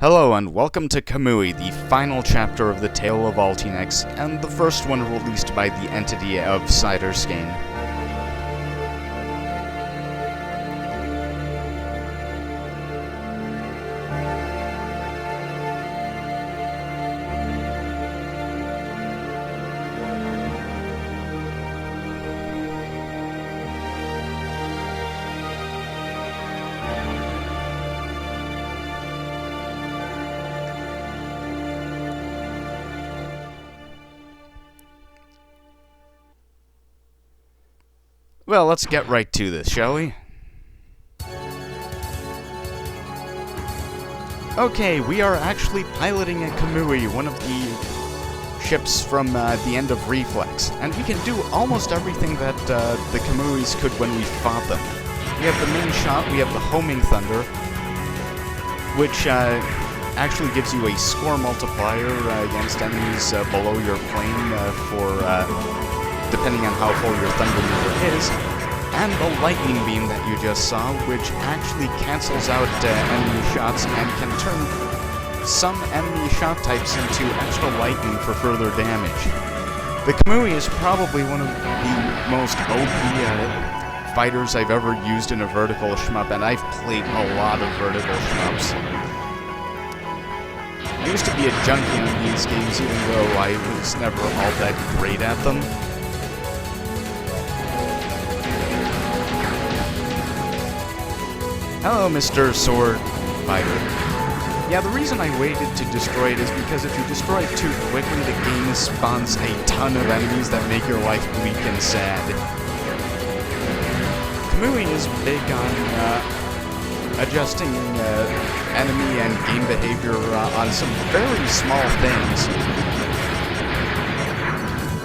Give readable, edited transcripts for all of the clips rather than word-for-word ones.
Hello and welcome to Kamui, the final chapter of the Tale of Altinex, and the first one released by the entity of Ciderskane. Well, let's get right to this, shall we? Okay, we are actually piloting a Kamui, one of the ships from the end of Reflex, and we can do almost everything that the Kamuis could when we fought them. We have the main shot, we have the homing thunder, which actually gives you a score multiplier against enemies below your plane for depending on how full your thunder meter is, and the lightning beam that you just saw, which actually cancels out enemy shots and can turn some enemy shot types into extra lightning for further damage. The Kamui is probably one of the most OP fighters I've ever used in a vertical shmup, and I've played a lot of vertical shmups. I used to be a junkie on these games, even though I was never all that great at them. Hello, Mr. Sword Fighter. Yeah, the reason I waited to destroy it is because if you destroy it too quickly, the game spawns a ton of enemies that make your life bleak and sad. Kamui is big on adjusting enemy and game behavior on some very small things.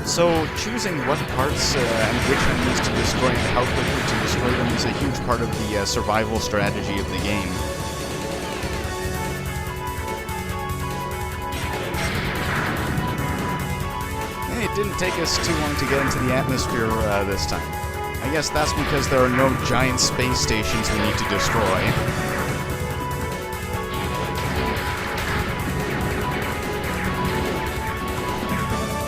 So choosing what parts and which enemies to destroy and how quickly to destroy them is a huge part of the survival strategy of the game. It didn't take us too long to get into the atmosphere this time. I guess that's because there are no giant space stations we need to destroy.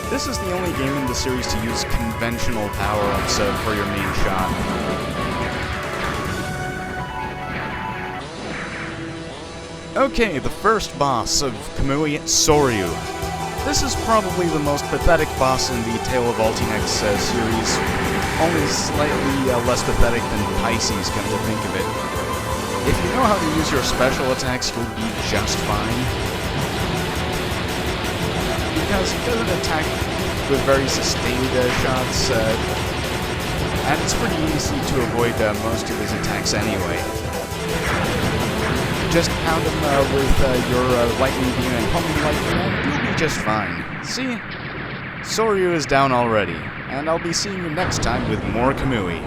This is the only game in the series to use conventional power-ups for your main shot. Okay, the first boss of Kamui, Soryu. This is probably the most pathetic boss in the Tale of Altinex series, only slightly less pathetic than Pisces, come to think of it. If you know how to use your special attacks, you'll be just fine. Because he doesn't attack with very sustained shots, and it's pretty easy to avoid most of his attacks anyway. Just pound him with your lightning beam and homing lightning, and you'll be just fine. See? Soryu is down already, and I'll be seeing you next time with more Kamui.